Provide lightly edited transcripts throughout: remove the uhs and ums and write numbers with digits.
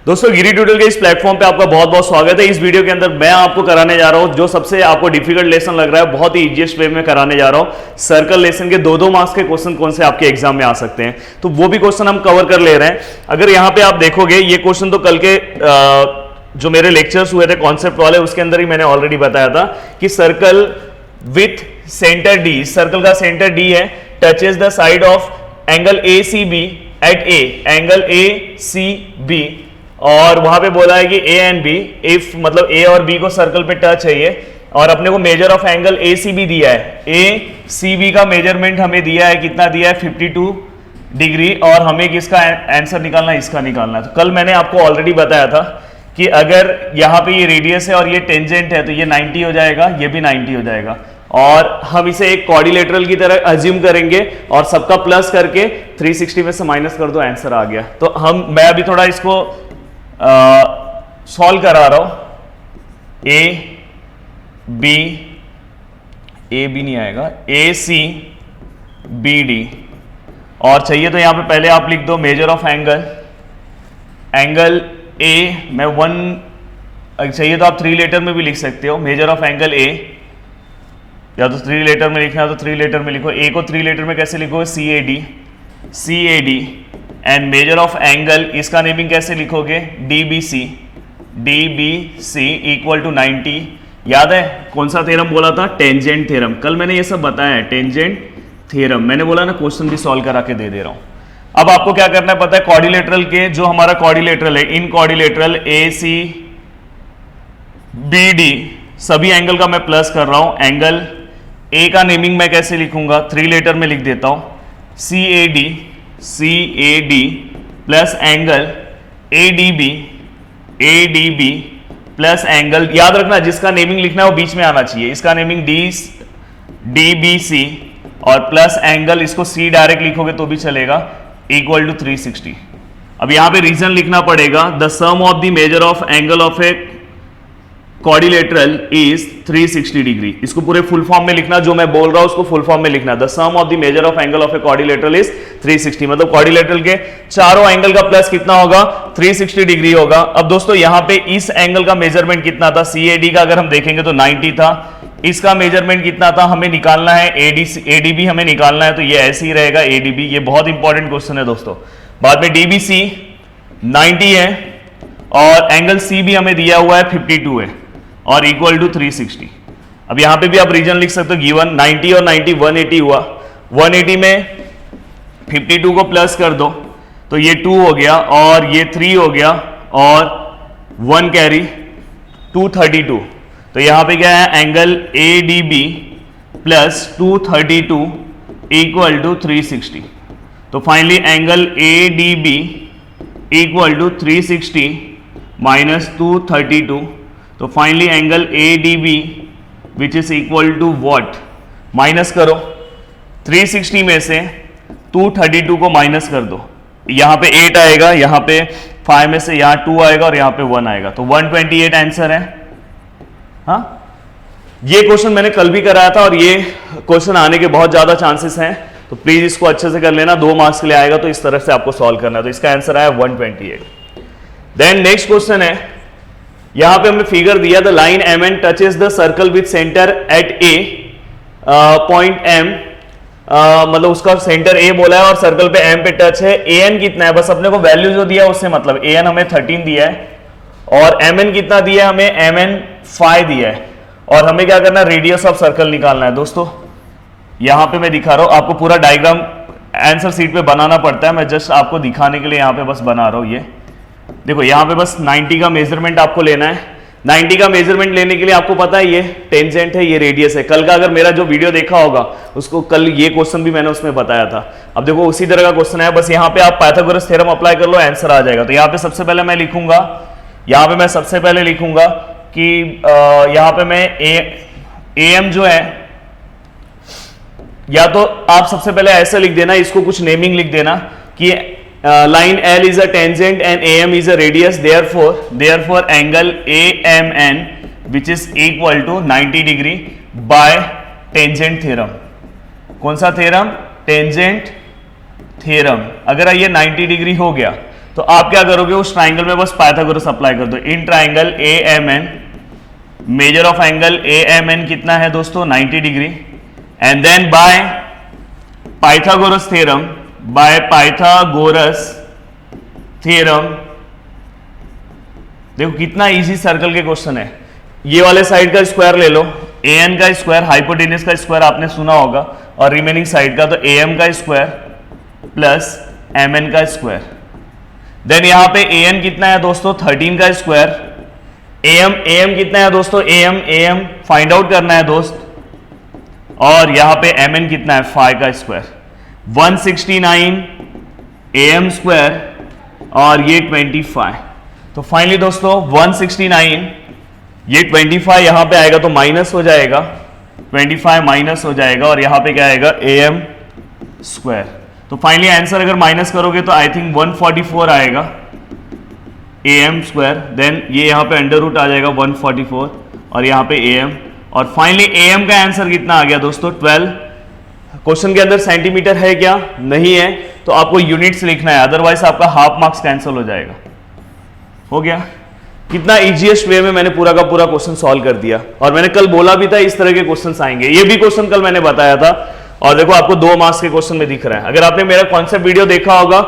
दोस्तों गिरी ट्यूटोरियल के इस प्लेटफॉर्म पे आपका बहुत बहुत स्वागत है। इस वीडियो के अंदर मैं आपको कराने जा रहा हूं जो सबसे आपको डिफिकल्ट लेसन लग रहा है, बहुत ही इजीएस्ट वे में कराने जा रहा हूं। सर्कल लेसन के दो मार्क्स के क्वेश्चन कौन से आपके एग्जाम में आ सकते हैं, तो वो भी क्वेश्चन हम कवर कर ले रहे हैं। अगर यहाँ पे आप देखोगे ये क्वेश्चन तो कल के जो मेरे लेक्चर्स हुए थे कॉन्सेप्ट वाले, उसके अंदर ही मैंने ऑलरेडी बताया था कि circle with centre D, circle का सेंटर डी है, touches the side of angle A C B at A, angle A C B, और वहां पे बोला है कि ए एंड बी, इफ मतलब ए और बी को सर्कल पे टच है ये, और अपने को measure of angle A C B दिया है, ए सी बी का मेजरमेंट हमें दिया है, कितना दिया है 52 डिग्री, और हमें किसका आंसर निकालना है, इसका निकालना है। तो कल मैंने आपको ऑलरेडी बताया था कि अगर यहाँ पे ये रेडियस है और ये टेंजेंट है तो ये 90 हो जाएगा, ये भी 90 हो जाएगा, और हम इसे एक क्वाड्रिलेटरल की तरह अज्यूम करेंगे और सबका प्लस करके 360 में से माइनस कर दो, आंसर आ गया। तो मैं अभी थोड़ा इसको सॉल्व करा रहा हूं। ए बी नहीं आएगा, ए सी बी डी, और चाहिए तो यहां पे पहले आप लिख दो मेजर ऑफ एंगल ए, मैं 1 चाहिए तो आप 3 लेटर में भी लिख सकते हो, मेजर ऑफ एंगल ए, या तो 3 लेटर में लिखना है तो 3 लेटर में लिखो। ए को 3 लेटर में कैसे लिखोगे, C A D, and measure of angle, इसका नेमिंग कैसे लिखोगे, D B C equal to 90। याद है कौन सा थ्योरम बोला था, टेंजेंट थ्योरम। कल मैंने ये सब बताया है, टेंजेंट थ्योरम मैंने बोला ना, क्वेश्चन भी सॉल्व करा के दे रहा हूं। अब आपको क्या करना है पता है, क्वाड्रिलेटरल के जो हमारा क्वाड्रिलेटरल है, in quadrilateral A C B D सभी एंगल का मैं प्लस कर रहा हूं। एंगल ए का नेमिंग मैं कैसे लिखूंगा, 3 लेटर में लिख देता हूं, C A D plus angle A D B plus angle, याद रखना जिसका नेमिंग लिखना है वो बीच में आना चाहिए, इसका नेमिंग डी बी सी, और प्लस एंगल, इसको सी डायरेक्ट लिखोगे तो भी चलेगा, इक्वल टू 360। अब यहां पे रीजन लिखना पड़ेगा, the sum of the measure of angle of a quadrilateral is 360 degree. इसको पूरे फुल फॉर्म में लिखना, जो मैं बोल रहा हूं उसको फुल फॉर्म में लिखना, the sum of the measure of angle of a quadrilateral is 360, मतलब क्वाड्रिलेटरल के चारों एंगल का प्लस कितना होगा, 360 डिग्री होगा। अब दोस्तों यहां पे इस एंगल का मेजरमेंट कितना था, CAD का अगर हम देखेंगे तो 90 था, इसका मेजरमेंट कितना था, हमें निकालना है ADB हमें निकालना है, तो ये ऐसे ही रहेगा ADB। ये बहुत इंपॉर्टेंट क्वेश्चन है दोस्तों। बाद में DBC 90 है, और एंगल C भी हमें दिया हुआ है 52 है, और इक्वल टू 360। अब यहां पे भी आप रीजन लिख सकते हो, गिवन 90 और 90 180 हुआ, 180 में 52 को प्लस कर दो तो ये 2 हो गया, और ये 3 हो गया, और 1 कैरी 232। तो यहां पे क्या है, angle ADB plus 232 equal to 360। तो finally angle ADB equal to 360 minus 232। तो finally angle ADB which is equal to what, minus करो 360 में से 232 को माइनस कर दो, यहां पे 8 आएगा, यहां पे 5 में से यहां 2 आएगा, और यहां पे 1 आएगा, तो 128 आंसर है। हाँ, ये क्वेश्चन मैंने कल भी कराया था, और ये क्वेश्चन आने के बहुत ज्यादा चांसेस हैं, तो प्लीज इसको अच्छे से कर लेना, 2 मार्क्स के लिए आएगा, तो इस तरह से आपको सॉल्व करना है। तो इसका आंसर आया 128। देन नेक्स्ट क्वेश्चन है, यहां पे हमें फिगर दिया, the line MN touches the circle with centre at A, point M, मतलब उसका सेंटर A बोला है और सर्कल पे M पे टच है। AN कितना है, बस अपने को वैल्यू जो दिया है उससे मतलब, AN हमें 13 दिया है, और MN कितना दिया है हमें, MN 5 दिया है, और हमें क्या करना है, रेडियस ऑफ सर्कल निकालना है। दोस्तों यहां पे मैं दिखा रहा हूं आपको, पूरा डायग्राम आंसर शीट पे बनाना पड़ता है, मैं जस्ट आपको दिखाने के लिए यहां पे बस बना रहा हूं। ये देखो यहां पे बस 90 का मेजरमेंट आपको लेना है। 90 का मेजरमेंट लेने के लिए आपको पता है ये टेंजेंट है, ये रेडियस है। कल का अगर मेरा जो वीडियो देखा होगा उसको, कल ये क्वेश्चन भी मैंने उसमें बताया था। अब देखो उसी तरह का क्वेश्चन है, बस यहाँ पे आप पाइथागोरस थ्योरम अप्लाई कर लो, आंसर आ जाएगा। तो यहाँ पे सबसे पहले मैं लिखूंगा, यहाँ पे मैं सबसे पहले लिखूंगा कि यहाँ पे मैं AM जो है, या तो आप सबसे पहले ऐसा लिख देना, इसको कुछ नेमिंग लिख देना कि line L is a tangent and AM is a radius, therefore angle AMN which is equal to 90 degree by tangent theorem। कौन सा थ्योरम, टेंजेंट थ्योरम। अगर ये 90 डिग्री हो गया तो आप क्या करोगे, उस ट्राइंगल में बस पाइथागोरस अप्लाई कर दो। In triangle AMN, measure of angle AMN कितना है दोस्तों, 90 degree. And then by Pythagoras theorem, देखो कितना इजी सर्कल के क्वेश्चन है। ये वाले साइड का स्क्वायर ले लो, AN का स्क्वायर, हाइपोटेनस का स्क्वायर आपने सुना होगा, और रिमेनिंग साइड का तो AM का स्क्वायर प्लस MN का स्क्वायर। देन यहां पे AN कितना है दोस्तों, 13 का स्क्वायर। AM कितना है दोस्तों, AM फाइंड आउट करना है दोस्त। और यहां पे MN कितना है, 5 का स्क्वायर। 169 AM स्क्वायर और ये 25। तो फाइनली दोस्तों 169, ये 25 यहां पे आएगा तो माइनस हो जाएगा, 25 माइनस हो जाएगा, और यहां पे क्या आएगा, AM स्क्वायर। तो फाइनली आंसर अगर माइनस करोगे तो आई थिंक 144 आएगा AM स्क्वायर। देन ये यहां पे अंडर रूट आ जाएगा 144 और यहां पे AM, और फाइनली AM का आंसर कितना आ गया दोस्तों, 12। क्वेश्चन के अंदर सेंटीमीटर है क्या, नहीं है, तो आपको यूनिट्स लिखना है, अदरवाइज आपका हाफ मार्क्स कैंसिल हो जाएगा। हो गया, कितना इजीएस्ट वे में मैंने पूरा का पूरा क्वेश्चन सॉल्व कर दिया। और मैंने कल बोला भी था इस तरह के क्वेश्चन आएंगे, ये भी क्वेश्चन कल मैंने बताया था, और देखो आपको 2 मार्क्स के क्वेश्चन में दिख रहा है। अगर आपने मेरा कॉन्सेप्ट वीडियो देखा होगा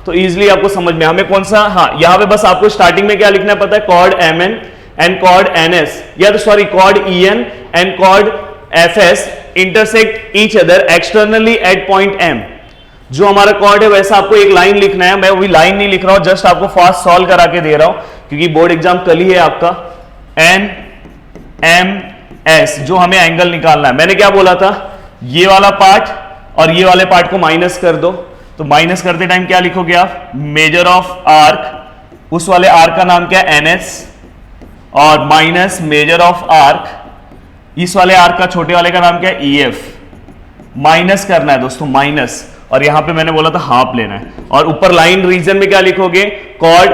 तो इजीली आपको समझ में, हमें कौन सा, हाँ यहां पे बस आपको स्टार्टिंग में क्या लिखना है पता है, chord MN and chord NS, या तो sorry chord EN and chord FS intersect each other externally at point M। जो हमारा कॉर्ड है वैसा आपको एक लाइन लिखना है, मैं वही लाइन नहीं लिख रहा हूं, जस्ट आपको फास्ट सॉल्व करा के दे रहा हूं, क्योंकि बोर्ड एग्जाम कल ही है आपका। NMS जो हमें एंगल निकालना है, मैंने क्या बोला था, ये वाला पार्ट और ये वाले पार्ट को माइनस कर दो। तो माइनस करते टाइम क्या लिखोगे आप, मेजर ऑफ आर्क, उस वाले आर्क का नाम क्या है, NS, और माइनस मेजर ऑफ आर्क, इस वाले आर्क का छोटे वाले का नाम क्या है, EF। माइनस करना है दोस्तों, माइनस, और यहां पे मैंने बोला था हाफ लेना है, और ऊपर लाइन रीजन में क्या लिखोगे, chord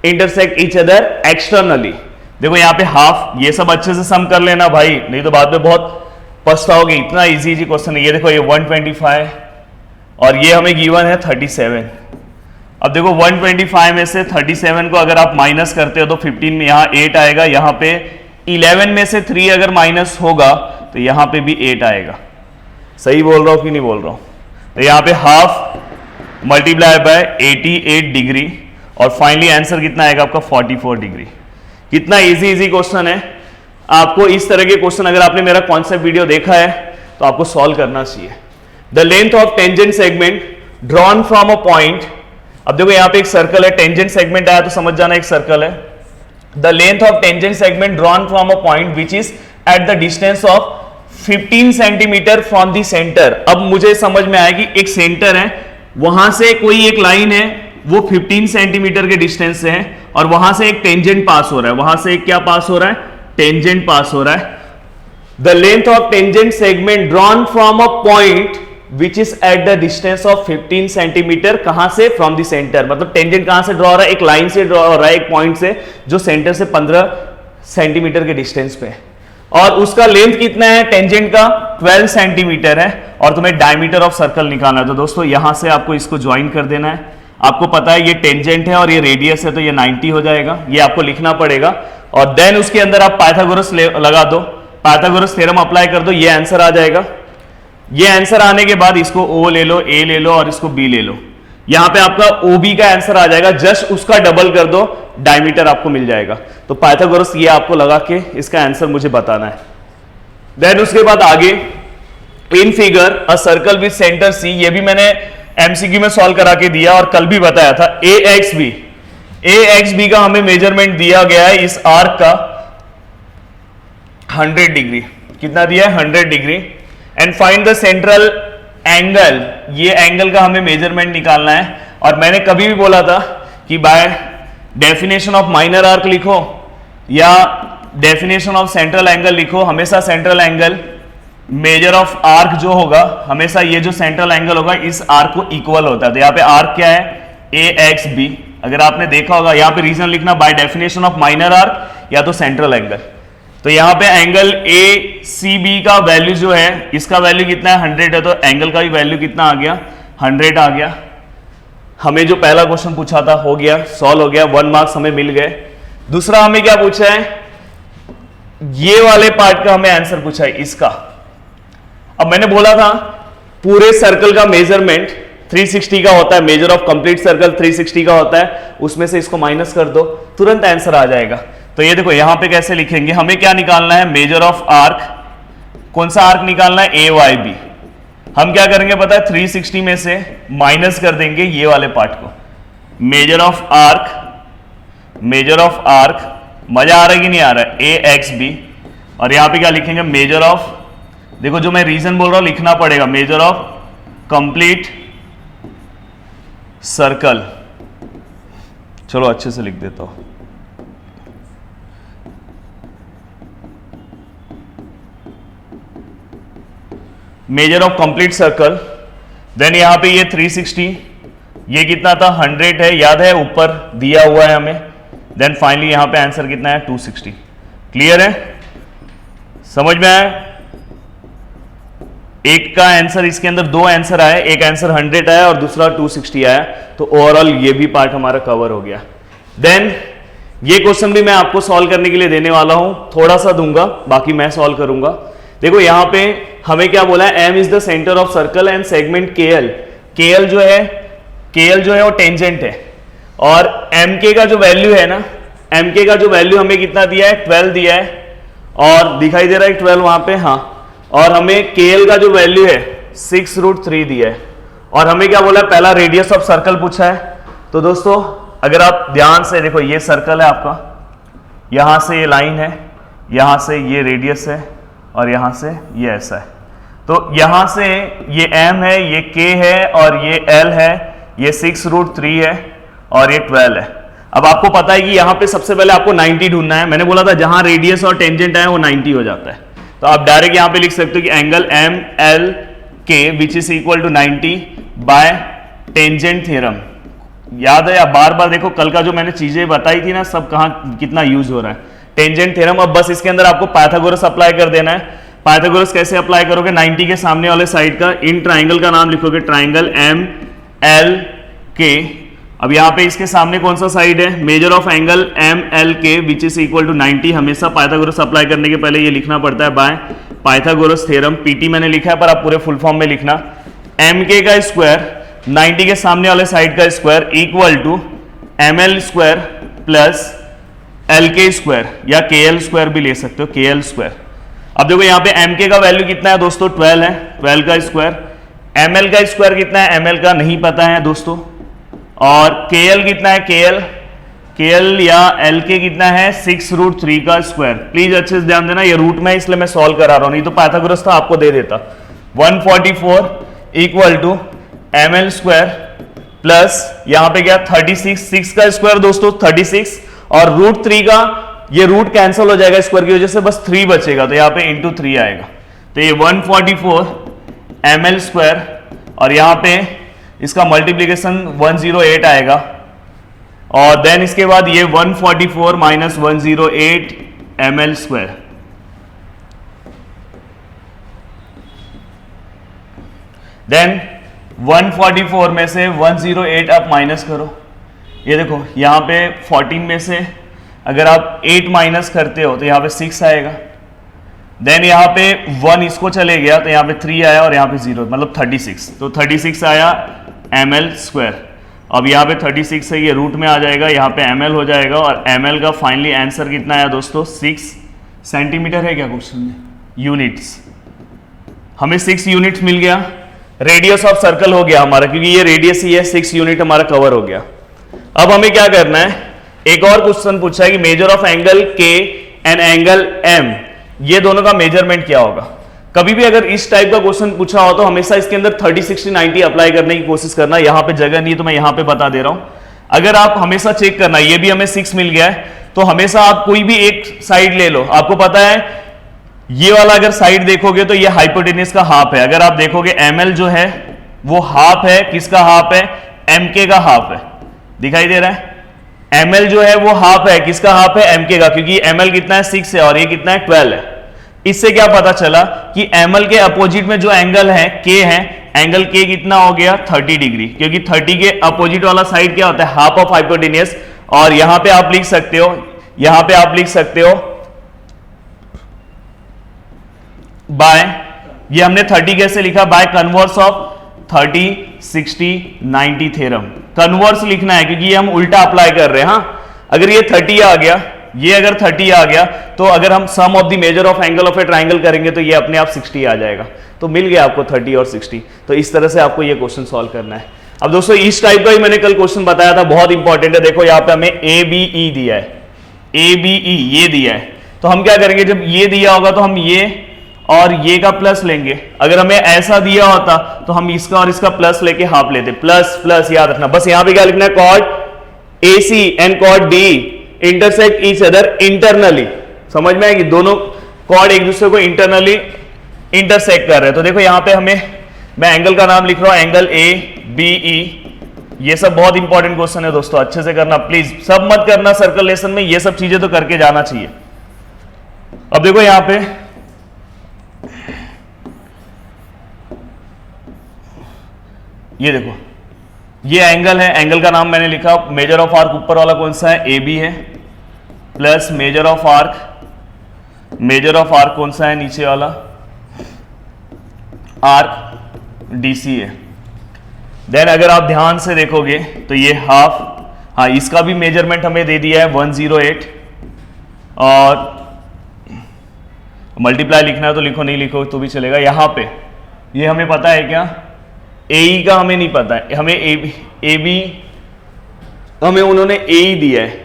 intersect each other externally. देखो यहां पे हाफ, ये सब अच्छे से सम कर लेना भाई, नहीं तो बाद में बहुत पछताओगे। इतना इजी क्वेश्चन है ये। देखो ये 125 और ये हमें गिवन है 37। अब देखो 125 में से 37 को अगर आप माइनस करते हो तो 15 में यहाँ 8 आएगा, यहाँ पे 11 में से 3 अगर माइनस होगा तो यहाँ पे भी 8 आएगा। सही बोल रहा हूँ कि नहीं बोल रहा हूँ? तो यहाँ पे हाफ मल्टीप्लाई बाय 88 डिग्री, और फाइनली आंसर कितना आएगा आपका 44 डिग्री। कितना इजी क्वेश्चन है। आपको इस तरह के क्वेश्चन अगर आपने मेरा कॉन्सेप्ट वीडियो देखा है तो आपको सॉल्व करना चाहिए। The length of tangent segment drawn from a point. अब देखो यहाँ पे एक सर्कल है, टेंजेंट सेगमेंट आया तो समझ जाना एक सर्कल है। The length of tangent segment drawn from a point which is at the distance of 15 centimetre from the centre. अब मुझे समझ में आया कि एक सेंटर है, वहां से कोई एक लाइन है, वो 15 सेंटीमीटर के डिस्टेंस से है, और वहां से एक टेंजेंट पास हो रहा है। वहां से एक क्या पास हो रहा है, टेंजेंट पास हो रहा है। The length of tangent segment drawn from a point which is at the distance of 15 centimetre. कहां से, फ्रॉम द सेंटर। मतलब टेंजेंट कहां से ड्रॉ हो रहा है, एक लाइन से ड्रॉ हो रहा है, एक पॉइंट से जो सेंटर से 15 सेंटीमीटर के डिस्टेंस पे है, और उसका लेंथ कितना है टेंजेंट का, 12 सेंटीमीटर है, और तुम्हें डायमीटर ऑफ सर्कल निकालना है। तो दोस्तों यहां से आपको इसको ज्वाइन कर देना है। आपको पता है ये टेंजेंट है और ये रेडियस है, तो ये 90 हो जाएगा, ये आपको लिखना पड़ेगा। और देन उसके अंदर आप पाइथागोरस लगा दो, पाइथागोरस थ्योरम अप्लाई कर दो, ये आंसर आ जाएगा। ये आंसर आने के बाद इसको O ले लो, A ले लो, और इसको B ले लो। यहां पे आपका OB का आंसर आ जाएगा, जस्ट उसका डबल कर दो, डायमीटर आपको मिल जाएगा। तो पाइथागोरस ये आपको लगा के इसका आंसर मुझे बताना है। देन उसके बाद आगे in figure a circle with centre C, ये भी मैंने MCQ में सॉल्व करा के दिया और कल भी बताया था। AXB का हमें मेजरमेंट दिया गया है इस आर्क का 100 डिग्री। कितना दिया है, 100 degree. And find the central angle, ये एंगल का हमें मेजरमेंट निकालना है। और मैंने कभी भी बोला था कि by definition of minor arc लिखो या डेफिनेशन ऑफ सेंट्रल एंगल लिखो, हमेशा central angle measure of arc जो होगा, हमेशा ये जो सेंट्रल एंगल होगा इस आर्क को इक्वल होता है। तो यहाँ पे आर्क क्या है, AXB। अगर आपने देखा होगा यहाँ पे रीजन लिखना by definition of minor arc या तो सेंट्रल एंगल। तो यहाँ पे एंगल ACB का वैल्यू जो है, इसका वैल्यू कितना है, 100 है, तो एंगल का भी वैल्यू कितना आ गया, 100 आ गया। हमें जो पहला क्वेश्चन पूछा था हो गया, सॉल्व हो गया, 1 मार्क्स हमें मिल गए। दूसरा हमें क्या पूछा है, ये वाले पार्ट का हमें आंसर पूछा है इसका। अब मैंने बोला था पूरे सर्कल का मेजरमेंट 360 का होता है, मेजर ऑफ कंप्लीट सर्कल 360 का होता है, उसमें से इसको माइनस कर दो, तुरंत आंसर आ जाएगा। तो ये देखो यहां पे कैसे लिखेंगे, हमें क्या निकालना है, मेजर ऑफ आर्क, कौन सा आर्क निकालना है, ए वाई बी। हम क्या करेंगे पता है, 360 में से माइनस कर देंगे ये वाले पार्ट को, measure of arc, major of arc, मजा आ रहा है कि नहीं आ रहा है, ए एक्स बी, और यहां पे क्या लिखेंगे, मेजर ऑफ, देखो जो मैं रीजन बोल रहा हूं लिखना पड़ेगा, मेजर ऑफ कंप्लीट सर्कल। चलो अच्छे से लिख देता हूं, measure of complete circle. Then यहां पे ये 360, ये कितना था 100 है, याद है ऊपर दिया हुआ है हमें। देन फाइनली यहां पे आंसर कितना है 260। क्लियर है, समझ में आया? एक का आंसर, इसके अंदर दो आंसर आए, एक आंसर 100 आया और दूसरा 260 आया, तो ओवरऑल ये भी पार्ट हमारा कवर हो गया। देन ये क्वेश्चन भी मैं आपको सॉल्व करने के लिए देने वाला हूं, थोड़ा सा दूंगा, बाकी मैं सॉल्व करूंगा। देखो यहां पे हमें क्या बोला है, M is the centre of circle and segment KL. KL जो है वो टेंजेंट है, और एम के का जो वैल्यू है ना, एम के का जो वैल्यू हमें कितना दिया है, 12 दिया है, और दिखाई दे रहा है 12 वहां पे, हाँ। और हमें केएल का जो वैल्यू है 6√3 दिया है, और हमें क्या बोला है, पहला रेडियस ऑफ सर्कल पूछा है। तो दोस्तों अगर आप ध्यान से देखो, ये सर्कल है आपका, यहां से ये लाइन है, यहां से ये रेडियस है, और यहां से ये ऐसा है। तो यहां से ये m है, ये k है, और ये l है, ये 6√3 है, और ये 12 है। अब आपको पता है कि यहां पे सबसे पहले आपको 90 ढूंढना है। मैंने बोला था जहां रेडियस और टेंजेंट है वो 90 हो जाता है, तो आप डायरेक्ट यहां पे लिख सकते हो कि angle M L K which is equal to 90 by tangent theorem. याद है, आप बार बार देखो कल का जो मैंने चीजें बताई थी ना, सब कहां कितना यूज हो रहा है, टेंजेंट थ्योरम। अब बस इसके अंदर आपको पाइथागोरस अप्लाई कर देना है। पाइथागोरस कैसे अप्लाई करोगे, 90 के सामने वाले साइड का इन ट्राइंगल का नाम लिखोगे, ट्राइंगल एम एल के। अब यहाँ पे इसके सामने कौन सा साइड है, measure of angle M L K which is equal to 90। हमेशा पाइथागोरस अप्लाई करने के पहले ये लिखना पड़ता है बाय पाइथागोरस थ्योरम। पीटी मैंने लिखा है पर आप पूरे फुल फॉर्म में लिखना, एम के का स्क्वायर 90 के सामने वाले साइड का square equal to M L square plus L K square, या के एल स्क्वायर भी ले सकते हो, के एल स्क्वायर। अब देखो यहाँ पे एम के का वैल्यू कितना है दोस्तों, 12 है, 12 का स्क्वायर। एम एल का स्क्वायर कितना है, एम एल का नहीं पता है दोस्तों। और के एल कितना है, के एल या एल के कितना है, 6√3 का स्क्वायर। प्लीज अच्छे से ध्यान देना, ये रूट में इसलिए मैं सॉल्व करा रहा हूं, नहीं तो पाइथागोरस था आपको दे देता। 144 equal to M L square plus यहाँ पे क्या 36, 6 का स्क्वायर दोस्तों 36, और √3 का, ये रूट कैंसिल हो जाएगा स्क्वायर की वजह से, बस 3 बचेगा, तो यहाँ पे इंटू 3 आएगा। तो ये 144 एम एल स्क्वायर, और यहाँ पे इसका मल्टीप्लीकेशन 108 आएगा, और देन इसके बाद ये 144 minus 108 M L square. Then 144 में से 108 आप माइनस करो, ये देखो यहाँ पे 14 में से अगर आप 8 माइनस करते हो तो यहाँ पे 6 आएगा। देन यहाँ पे 1 इसको चले गया तो यहाँ पे 3 आया, और यहाँ पे 0, मतलब 36, तो 36 आया एम एल स्क्वायर। अब यहाँ पे 36 है, ये रूट में आ जाएगा, यहाँ पे एम एल हो जाएगा, और एम एल का फाइनली आंसर कितना आया दोस्तों, 6 सेंटीमीटर है क्या क्वेश्चन में, यूनिट्स। हमें 6 यूनिट्स मिल गया। रेडियस ऑफ सर्कल हो गया हमारा, क्योंकि ये रेडियस ही है, 6 यूनिट हमारा कवर हो गया। अब हमें क्या करना है, एक और क्वेश्चन पूछा है कि मेजर ऑफ एंगल के एंड एंगल एम, ये दोनों का मेजरमेंट क्या होगा। कभी भी अगर इस टाइप का क्वेश्चन पूछा हो तो हमेशा इसके अंदर 30, 60, 90 अप्लाई करने की कोशिश करना। यहां पे जगह नहीं है तो मैं यहां पे बता दे रहा हूं। अगर आप हमेशा चेक करना, ये भी हमें 6 मिल गया है, तो हमेशा आप कोई भी एक साइड ले लो। आपको पता है ये वाला अगर साइड देखोगे तो ये हाइपोटेन्यूज का हाफ है। अगर आप देखोगे एम एल जो है वो हाफ है, किसका हाफ है, एम के का हाफ है, दिखाई दे रहा है। एम एल जो है वो हाफ है, किसका हाफ है, एम के का, क्योंकि एम एल कितना है 6 है और ये कितना है 12 है। इससे क्या पता चला कि ML के अपोजिट में जो एंगल है K है, एंगल K कितना हो गया 30 डिग्री, क्योंकि 30 के अपोजिट वाला साइड क्या होता है हाफ ऑफ हाइपोटेनियस। और यहां पे आप लिख सकते हो, यहां पे आप लिख सकते हो बाय, ये हमने 30 कैसे लिखा, by converse of 30 60 90 theorem. Converse लिखना है क्योंकि ये हम उल्टा अप्लाई कर रहे हैं। हाँ, अगर ये 30 आ गया, ये अगर 30 आ गया, तो अगर हम sum of the measure of angle of a triangle करेंगे तो ये अपने आप 60 आ जाएगा। तो मिल गया आपको 30 और 60। तो इस तरह से आपको ये क्वेश्चन सॉल्व करना है। अब दोस्तों इस टाइप का ही मैंने कल क्वेश्चन बताया था, बहुत इंपॉर्टेंट है। देखो यहाँ पे हमें ABE दिया है, ABE ये दिया है। तो हम क्या करेंगे, जब ये दिया होगा तो हम ये और ये का प्लस लेंगे। अगर हमें ऐसा दिया होता तो हम इसका और इसका प्लस लेके हाफ लेते, प्लस प्लस याद रखना। बस यहां पे क्या लिखना है, chord AC and chord D intersect each other internally. समझ में आएगी, दोनों कॉर्ड एक दूसरे को इंटरनली इंटरसेक्ट कर रहे हैं। तो देखो यहां पे हमें, मैं एंगल का नाम लिख रहा हूं, एंगल ABE। ये सब बहुत इंपॉर्टेंट क्वेश्चन है दोस्तों, अच्छे से करना प्लीज, सब मत करना सर्कल लेसन में, ये सब चीजें तो करके जाना चाहिए। अब देखो यहां पे ये देखो, ये एंगल है, एंगल का नाम मैंने लिखा, मेजर ऑफ आर्क ऊपर वाला कौन सा है, AB है, plus major of arc, major of arc कौन सा है नीचे वाला, आर्क DC है। देन अगर आप ध्यान से देखोगे तो ये हाफ, हाँ इसका भी मेजरमेंट हमें दे दिया है 108, और मल्टीप्लाई लिखना है तो लिखो, नहीं लिखो तो भी चलेगा। यहां पे ये हमें पता है क्या, AE का हमें नहीं पता है, हमें AB हमें उन्होंने AE दिया है,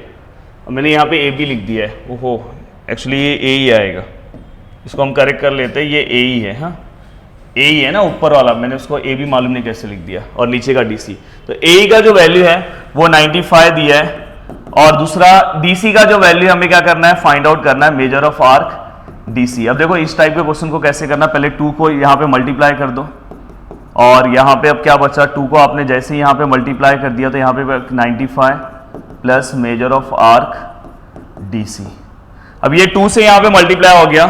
मैंने यहाँ पे AB लिख दिया है। ओहो, एक्चुअली ये AE आएगा, इसको हम करेक्ट कर लेते हैं, ये AE है। हाँ AE है ना ऊपर वाला, मैंने उसको AB मालूम नहीं कैसे लिख दिया, और नीचे का DC। तो AE का जो वैल्यू है वो 95 दिया है, और दूसरा DC का जो वैल्यू हमें क्या करना है, फाइंड आउट करना है, मेजर ऑफ आर्क DC। अब देखो इस टाइप के क्वेश्चन को कैसे करना, पहले 2 को यहाँ पे मल्टीप्लाई कर दो, और यहाँ पे अब क्या बचा, 2 को आपने जैसे ही यहाँ पे मल्टीप्लाई कर दिया तो यहाँ पे 95 plus major of arc DC। अब ये 2 से यहाँ पे मल्टीप्लाई हो गया,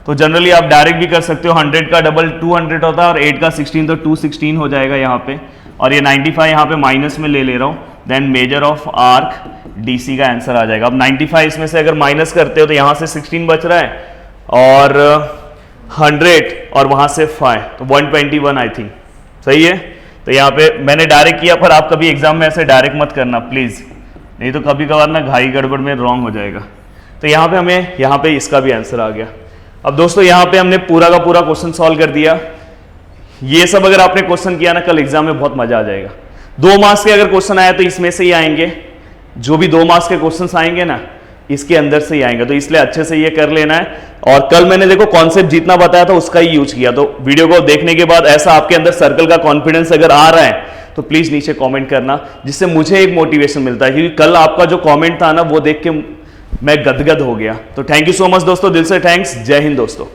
तो जनरली आप डायरेक्ट भी कर सकते हो, 100 का डबल 200 होता है, और 8 का 16 तो 216 हो जाएगा यहाँ पे, और ये 95 यहाँ पे माइनस में ले रहा हूँ, then measure of arc DC का आंसर आ जाएगा। अब 95 इसमें से अगर माइनस करते हो तो यहाँ से 16 बच रहा है, और 100 और वहाँ से 5, तो 121 आई थिंक, सही है। तो यहाँ पे मैंने डायरेक्ट किया, पर आप कभी एग्जाम में ऐसे डायरेक्ट मत करना प्लीज, नहीं तो कभी कभार ना घाई गड़बड़ में रॉन्ग हो जाएगा। तो यहाँ पे हमें, यहाँ पे इसका भी आंसर आ गया। अब दोस्तों यहाँ पे हमने पूरा का पूरा क्वेश्चन सॉल्व कर दिया। ये सब अगर आपने क्वेश्चन किया ना, कल एग्जाम में बहुत मजा आ जाएगा। 2 मार्क्स के अगर क्वेश्चन आया तो इसमें से ही आएंगे, जो भी 2 मार्क्स के क्वेश्चन आएंगे ना इसके अंदर से ही आएंगे, तो इसलिए अच्छे से ये कर लेना है। और कल मैंने देखो कॉन्सेप्ट जितना बताया था उसका ही यूज किया, तो वीडियो को देखने के बाद ऐसा आपके अंदर सर्कल का कॉन्फिडेंस अगर आ रहा है तो प्लीज नीचे कमेंट करना, जिससे मुझे एक मोटिवेशन मिलता है, क्योंकि कल आपका जो कमेंट था ना वो देख के मैं गदगद हो गया। तो थैंक यू सो मच दोस्तों, दिल से थैंक्स। जय हिंद दोस्तों।